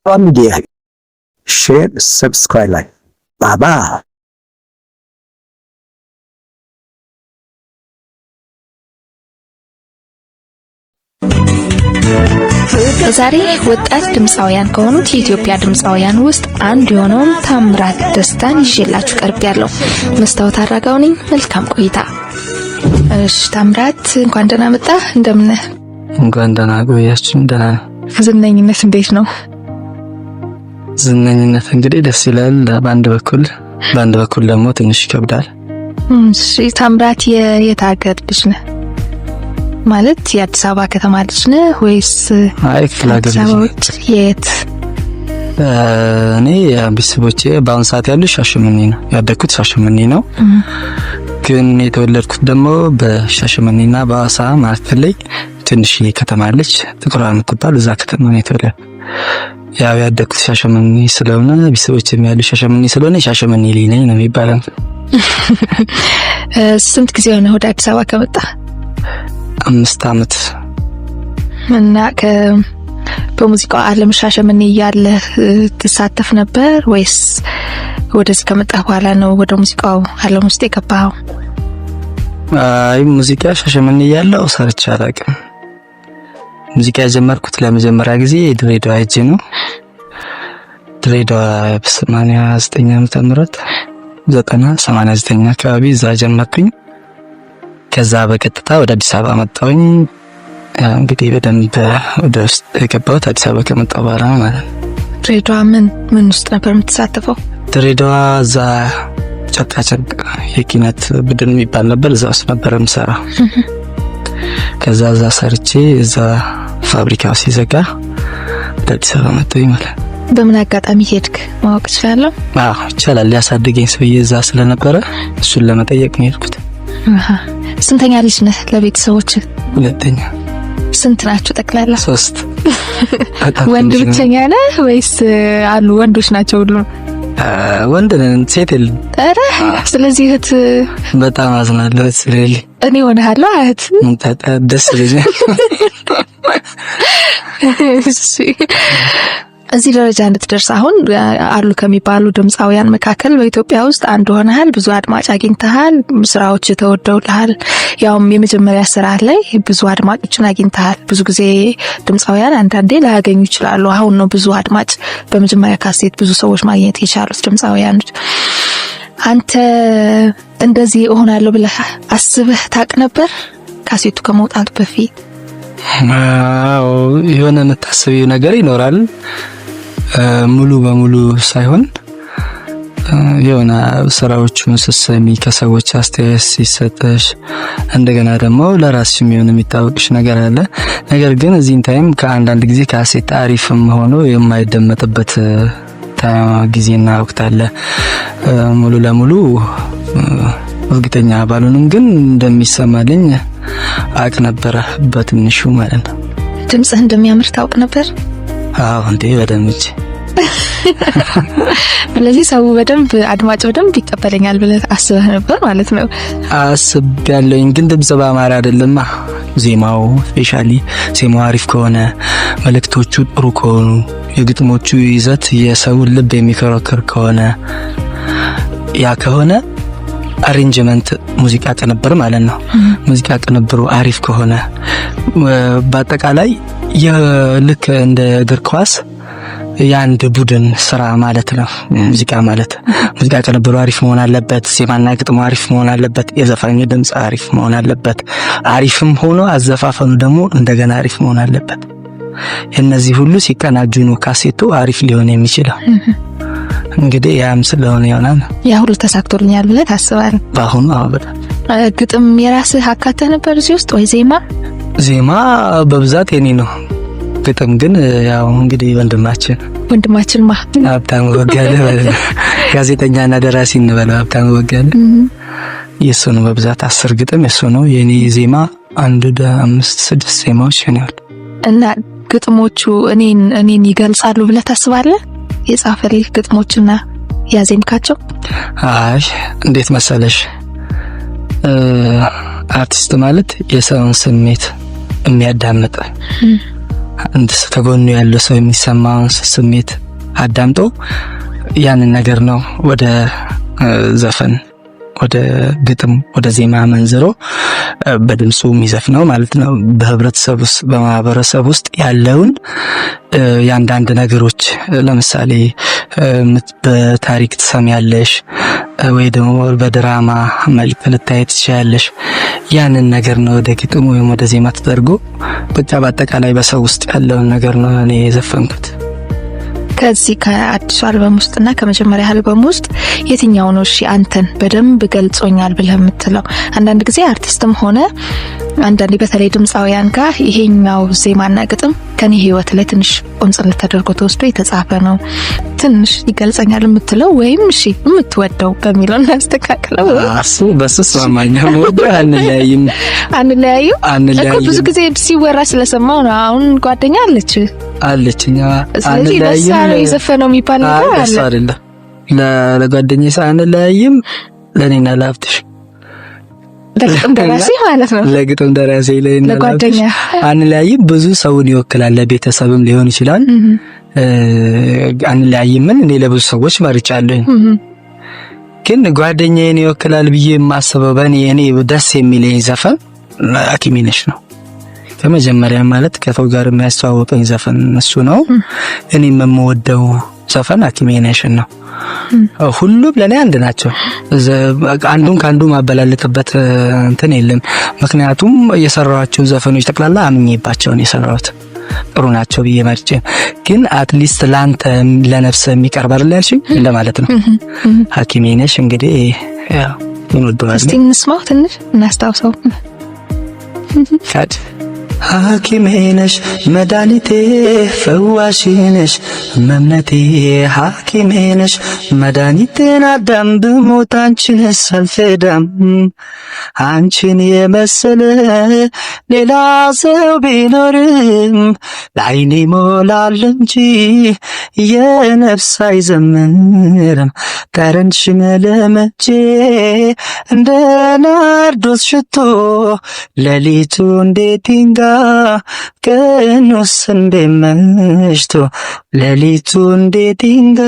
ሚዲያ ሼር፣ ሰብስክራይብ ላይ ባባ ዛሬ ወጣት ድምፃውያን ከሆኑት የኢትዮጵያ ድምፃውያን ውስጥ አንዱ የሆነውን ታምራት ደስታን ይዤላችሁ ቀርቤያለሁ። መስታወት አራጋው ነኝ። መልካም ቆይታ። እሺ ታምራት እንኳን ደህና መጣ። እንደምን ነህ? እንኳን ደህና ቆያችሁ። ደህና ነኝ። ዝነኝነት እንዴት ነው? ዝነኝነት እንግዲህ ደስ ይላል በአንድ በኩል ደግሞ ትንሽ ይከብዳል። እሺ ታምራት የት ሀገር ልጅ ነህ? ማለት የአዲስ አበባ ከተማ ልጅ ነህ ወይስ ክፍለ ሀገር ልጅ? የት? እኔ ቤተሰቦቼ በአሁን ሰዓት ያሉት ሻሸመኔ ነው። ያደግኩት ሻሸመኔ ነው፣ ግን የተወለድኩት ደግሞ በሻሸመኔና በአዋሳ መካከል ላይ ትንሽ ከተማ አለች ጥቁር የምትባል፣ እዛ ከተማ ነው የተወለድኩት። ያው ያደግኩት ሻሸመኔ ስለሆነ ቤተሰቦቼም ያሉት ሻሸመኔ ስለሆነ ሻሸመኔ ልጅ ነኝ ነው የሚባለው። ስንት ጊዜ ሆነ ወደ አዲስ አበባ ከመጣ? 5 አመት። እና በሙዚቃው ዓለም ሻሸመኔ እያለህ ትሳተፍ ነበር ወይስ ወደዚህ ከመጣህ በኋላ ነው ወደ ሙዚቃው ዓለም ውስጥ የገባኸው? ሙዚቃ ሻሸመኔ እያለሁ ሰርቼ አላውቅም። ሙዚቃ የጀመርኩት ለመጀመሪያ ጊዜ ድሬዳዋ ሄጄ ነው። ድሬዳዋ በ89 ዓመተ ምህረት 89 አካባቢ እዛ ጀመርኩኝ። ከዛ በቀጥታ ወደ አዲስ አበባ መጣሁኝ። እንግዲህ በደንብ ወደ ውስጥ የገባሁት አዲስ አበባ ከመጣሁ በኋላ ማለት ነው። ድሬዳዋ ምን ውስጥ ነበር የምትሳተፈው? ድሬዳዋ እዛ ጨርቃጨርቅ የኪነት ቡድን የሚባል ነበር፣ እዛ ውስጥ ነበር የምሰራው። ከዛ እዛ ሰርቼ እዛ ፋብሪካው ሲዘጋ ወደ አዲስ አበባ መጣሁኝ ማለት ነው። በምን አጋጣሚ ሄድክ ማወቅ እችላለሁ? ይቻላል። ሊያሳድገኝ ሰውዬ እዛ ስለነበረ እሱን ለመጠየቅ ነው የሄድኩት። ስንተኛ ልጅ ነህ ለቤተሰቦች? ሁለተኛ። ስንት ናችሁ ጠቅላላ? 3። ወንድ ብቸኛ ነህ ወይስ አሉ ወንዶች ናቸው ሁሉ? ወንድ ነን፣ ሴት የለም። ኧረ ስለዚህ እህት በጣም አዝናለሁ ስለሌለኝ። እኔ ሆነሃለሁ እህት? ደስ ይለኛል። እዚህ ደረጃ እንድትደርስ አሁን አሉ ከሚባሉ ድምፃውያን መካከል በኢትዮጵያ ውስጥ አንዱ ሆነሃል። ብዙ አድማጭ አግኝተሃል። ስራዎች ተወደውልሃል። ያውም የመጀመሪያ ስራ ላይ ብዙ አድማጮችን አግኝተሃል። ብዙ ጊዜ ድምፃውያን አንዳንዴ ላያገኙ ይችላሉ። አሁን ነው ብዙ አድማጭ በመጀመሪያ ካሴት ብዙ ሰዎች ማግኘት የቻሉት ድምፃውያኖች። አንተ እንደዚህ እሆናለሁ ብለህ አስበህ ታውቅ ነበር ካሴቱ ከመውጣቱ በፊት? የሆነ የምታስቢው ነገር ይኖራል፣ ሙሉ በሙሉ ሳይሆን የሆነ ስራዎቹን ስትሰሚ ከሰዎች አስተያየት ሲሰጥሽ እንደገና ደግሞ ለራስሽም የሆነ የሚታወቅሽ ነገር አለ። ነገር ግን እዚህን ታይም ከአንዳንድ ጊዜ ካሴት አሪፍም ሆኖ የማይደመጥበት ጊዜና ወቅት አለ። ሙሉ ለሙሉ እርግጠኛ ባልሆንም ግን እንደሚሰማልኝ አውቅ ነበረ በትንሹ ማለት ነው። ድምጽህ እንደሚያምር ታውቅ ነበር? እንዴ በደንብ። ስለዚህ ሰው አድማጭ በደንብ ይቀበለኛል ብለህ አስበህ ነበር ማለት ነው? አስቤያለሁኝ፣ ግን ድምጽ በአማራ አይደለም። ዜማው ስፔሻሊ ዜማው አሪፍ ከሆነ፣ መልእክቶቹ ጥሩ ከሆኑ፣ የግጥሞቹ ይዘት የሰውን ልብ የሚከረክር ከሆነ፣ ያ ከሆነ አሬንጅመንት ሙዚቃ ቅንብር ማለት ነው። ሙዚቃ ቅንብሩ አሪፍ ከሆነ በአጠቃላይ ልክ እንደ እግር ኳስ የአንድ ቡድን ስራ ማለት ነው ሙዚቃ ማለት። ሙዚቃ ቅንብሩ አሪፍ መሆን አለበት፣ ዜማና ግጥሙ አሪፍ መሆን አለበት፣ የዘፋኙ ድምጽ አሪፍ መሆን አለበት። አሪፍም ሆኖ አዘፋፈኑ ደግሞ እንደገና አሪፍ መሆን አለበት። እነዚህ ሁሉ ሲቀናጁ ነው ካሴቱ አሪፍ ሊሆን የሚችለው። እንግዲህ ያም ስለሆነ ይሆናል ያ ሁሉ ተሳክቶልኛል ብለህ ታስባለህ? በአሁኑ በጣም። ግጥም የራስህ አካተህ ነበር እዚህ ውስጥ ወይ ዜማ በብዛት የኔ ነው። ግጥም ግን ያው እንግዲህ ወንድማችን ሀብታሙ በጋለ ጋዜጠኛና ደራሲ እንበለው ሀብታሙ በጋለ የሱ ነው በብዛት 10 ግጥም የሱ ነው። የኔ ዜማ 5-6 ዜማዎች ይሆናል። እና ግጥሞቹ እኔን ይገልጻሉ ብለህ ታስባለህ? የጻፈልህ ግጥሞችና ያዜምካቸው? እንዴት መሰለሽ፣ አርቲስት ማለት የሰውን ስሜት የሚያዳምጥ አንድ ከጎኑ ያለው ሰው የሚሰማውን ስሜት አዳምጦ ያንን ነገር ነው ወደ ዘፈን፣ ወደ ግጥም፣ ወደ ዜማ መንዝሮ በድምፁ የሚዘፍነው ማለት ነው። በህብረተሰብ ውስጥ በማህበረሰብ ውስጥ ያለውን ያንዳንድ ነገሮች ለምሳሌ በታሪክ ትሰሚያለሽ ወይ ደግሞ በድራማ መልክ ልታይ ትችያለሽ። ያንን ነገር ነው ወደ ግጥም ወይም ወደ ዜማ ተደርጎ ብቻ በአጠቃላይ በሰው ውስጥ ያለውን ነገር ነው እኔ የዘፈንኩት። ከዚህ ከአዲሱ አልበም ውስጥና ከመጀመሪያ አልበም ውስጥ የትኛው ነው እሺ አንተን በደንብ ገልጾኛል ብለህ የምትለው? አንዳንድ ጊዜ አርቲስትም ሆነ አንዳንዴ በተለይ ድምፃውያን ጋር ይሄኛው ዜማና ግጥም ከኔ ህይወት ላይ ትንሽ ቆንጽል ተደርጎ ተወስዶ የተጻፈ ነው ትንሽ ይገልጸኛል የምትለው ወይም እሺ የምትወደው በሚለው እናስተካክለው። በስስ ማማኛ ወደ አንለያዩ ብዙ ጊዜ ሲወራ ስለሰማው ነው። አሁን ጓደኛ አለችኛ አንለያዩ የዘፈነው የሚባል ነገር አለ አይደል? ለጓደኛዬ ሳንለያይም ለኔና ለሀብትሽ ለግጥም ደራሲ ማለት ነው። ለግጥም ደራሲ ለጓደኛ አንለያይም ብዙ ሰውን ይወክላል። ለቤተሰብም ሊሆን ይችላል። አንለያይም እኔ ለብዙ ሰዎች መርጫለሁ። ግን ጓደኛዬን ይወክላል ብዬ የማስበው እኔ ደስ የሚለኝ ዘፈን ሐኪሜ ነሽ ነው። ከመጀመሪያ ማለት ከሰው ጋር የሚያስተዋውቀኝ ዘፈን እሱ ነው። እኔ የምወደው ዘፈን ሐኪሜ ነሽ ነው። ሁሉም ለኔ አንድ ናቸው። አንዱን ካንዱ ማበላለጥበት እንትን የለም። ምክንያቱም የሰራኋቸው ዘፈኖች ጠቅላላ አምኜባቸው ነው የሰራሁት። ጥሩ ናቸው ብዬ መርጬ ግን አትሊስት ላንተ ለነፍስ የሚቀርብ አይደል ያልሽኝ እንደማለት ነው። ሐኪሜ ነሽ እንግዲህ ያው እንወደዋለን። እስቲ እንስማው ትንሽ እናስታውሰው። ሐኪሜ ነሽ መድኃኒቴ ፈዋሽ ነሽ መምነቴ ሐኪሜ ነሽ መድኃኒቴን አዳም ብሞት አንቺን ሳልፈዳም አንቺን የመሰለ ሌላ ሰው ቢኖርም ለዓይኔ ሞላል እንጂ የነፍስ አይዘምርም ጠረንሽ መለመቼ እንደ ናርዶስ ሽቶ ሌሊቱ እንዴት ይንጋ ቀኑስ እንደመሽቶ ሌሊቱ እንዴት ይንጋ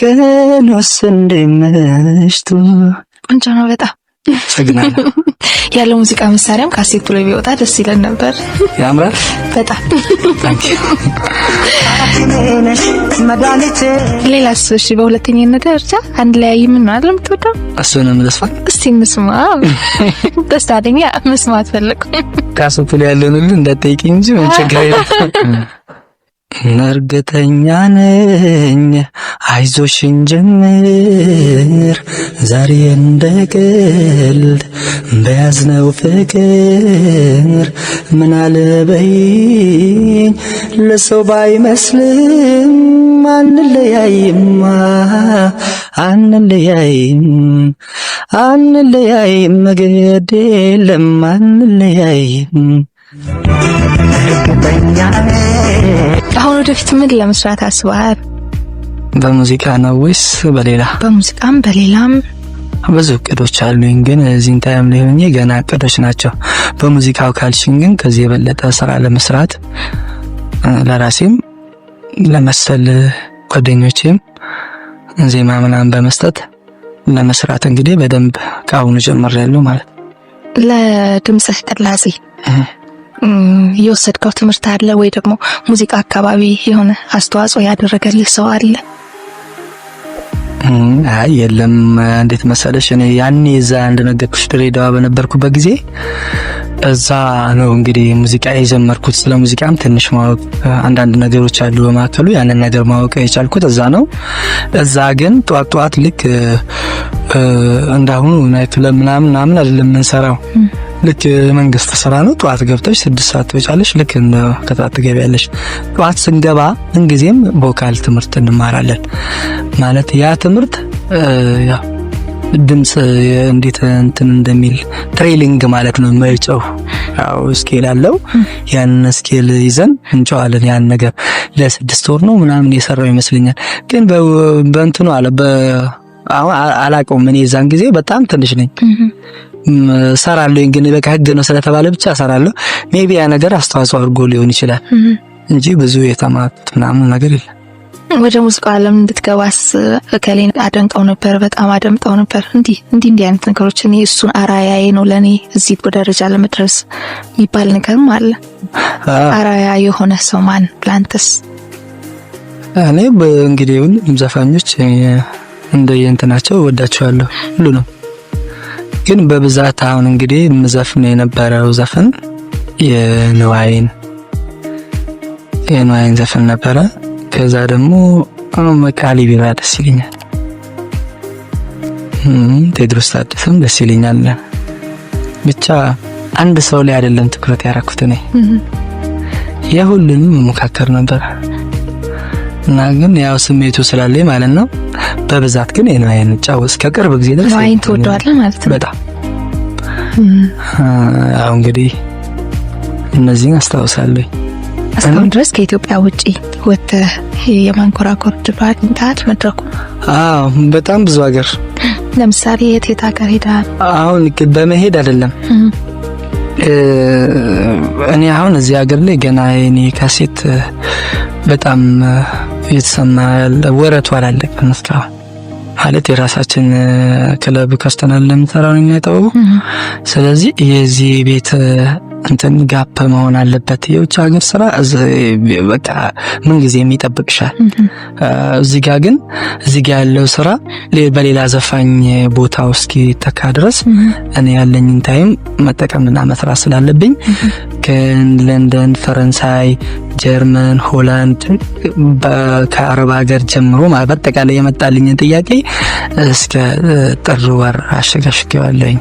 ቀኑስ እንደመሽቶ። ቆንጆ ነው በጣም ሰግናለሁ። ያለው ሙዚቃ መሳሪያም ካሴቱ ላይ ቢወጣ ደስ ይለን ነበር። ያምራል በጣም ታንኪ። ሌላስ እሺ በሁለተኛነት ደረጃ አንድ ላይ ምን ነው አይደል የምትወደው? እሱንም ልስማ እስቲ እንስማ። ደስታኛ መስማት ፈልኩ። ካሴቱ ላይ ያለውን ሁሉ እንዳትጠይቂኝ እንጂ ምን ችግር የለም። እርግጠኛ ነኝ አይዞሽን ጀምር ዛሬ እንደ ቀልድ በያዝነው ፍቅር ምን አለበይኝ ለሰው ባይመስልም አንለያይም ግድ የለም አንለያይም። አሁን ወደፊት ምን ለመስራት አስበሃል? በሙዚቃ ነው ወይስ በሌላ? በሙዚቃም በሌላም ብዙ እቅዶች አሉኝ፣ ግን እዚህን ታይም ላይ ሆኜ ገና እቅዶች ናቸው። በሙዚቃው ካልሽኝ ግን ከዚህ የበለጠ ስራ ለመስራት ለራሴም ለመሰል ጓደኞቼም ዜማ ምናምን በመስጠት ለመስራት እንግዲህ በደንብ ካሁኑ ጀምሬያለሁ ማለት። ለድምጽህ ቅላጼ የወሰድከው ትምህርት አለ ወይ ደግሞ ሙዚቃ አካባቢ የሆነ አስተዋጽኦ ያደረገልህ ሰው አለ? አይ የለም። እንዴት መሰለሽ እኔ ያኔ እዛ እንደነገርኩሽ ድሬዳዋ በነበርኩበት ጊዜ እዛ ነው እንግዲህ ሙዚቃ የጀመርኩት። ስለ ሙዚቃም ትንሽ ማወቅ አንዳንድ ነገሮች አሉ በማከሉ ያንን ነገር ማወቅ የቻልኩት እዛ ነው። እዛ ግን ጧት ልክ እንዳሁኑ ናይት ለምናምን አይደለም የምንሰራው። ልክ መንግስት ስራ ነው። ጧት ገብተሽ 6 ሰዓት ትወጫለሽ። ልክ እንደ ከታት ትገቢያለሽ። ጧት ስንገባ እንግዲህም ቮካል ትምህርት እንማራለን ማለት ያ ትምህርት ያ ድምጽ እንዴት እንትን እንደሚል ትሬሊንግ ማለት ነው። መጫው ያው ስኬል አለው። ያን ስኬል ይዘን እንጫዋለን። ያን ነገር ለ6 ወር ነው ምናምን የሰራው ይመስለኛል። ግን በእንትኑ አለ አላውቀውም። እኔ ዛን ጊዜ በጣም ትንሽ ነኝ። ሰራለሁ ግን በቃ ህግ ነው ስለተባለ ብቻ ሰራለሁ። ሜቢ ያ ነገር አስተዋጽኦ አድርጎ ሊሆን ይችላል እንጂ ብዙ የተማርኩት ምናምን ነገር የለም። ወደ ሙዚቃው ዓለም እንድትገባስ ከሌን አደንቀው ነበር፣ በጣም አደምጠው ነበር። እንዲህ አይነት ነገሮች እኔ እሱን አራያዬ ነው ለኔ እዚህ ደረጃ ለመድረስ የሚባል ነገርም አለ። አራያ የሆነ ሰው ማን ላንተስ? እኔ እንግዲህ ሁሉም ዘፋኞች እንደየእንትናቸው ወዳቸዋለሁ ሁሉ ነው። ግን በብዛት አሁን እንግዲህ ምዘፍን የነበረው ዘፈን የንዋይን ዘፈን ነበረ። ከዛ ደግሞ መቃሊ ቢራ ደስ ይለኛል። ቴድሮስ ታደሰም ደስ ይለኛል። ብቻ አንድ ሰው ላይ አይደለም ትኩረት ያደረኩት እኔ የሁሉንም መሞካከር ነበር እና ግን ያው ስሜቱ ስላለኝ ማለት ነው። በብዛት ግን የንዋይን ጫወስ ከቅርብ ጊዜ ድረስ ንዋይን ትወደዋለህ ማለት ነው? በጣም አሁን እንግዲህ እነዚህን አስታውሳለሁ። እስካሁን ድረስ ከኢትዮጵያ ውጪ ወጥተህ የማንኮራኮር ድል አግኝተሃል? መድረኩ? አዎ በጣም ብዙ ሀገር። ለምሳሌ የት ሀገር ሄደሃል? አሁን በመሄድ አይደለም እኔ አሁን እዚህ ሀገር ላይ ገና የኔ ካሴት በጣም የተሰማ ያለ ወረቱ አላለቀም እስካሁን። ማለት የራሳችን ክለብ ከስተናል ለምሰራው ነው የሚያጣው። ስለዚህ የዚህ ቤት እንትን ጋፕ መሆን አለበት። የውጭ ሀገር ስራ በቃ ምን ጊዜ የሚጠብቅሻል። እዚህ ጋር ግን እዚህ ጋር ያለው ስራ በሌላ ዘፋኝ ቦታው እስኪ ተካ ድረስ እኔ ያለኝን ታይም መጠቀምና መስራት ስላለብኝ ከለንደን፣ ፈረንሳይ፣ ጀርመን፣ ሆላንድ ከአረብ ሀገር ጀምሮ በአጠቃላይ የመጣልኝን ጥያቄ እስከ ጥር ወር አሸጋሽጌዋለሁኝ።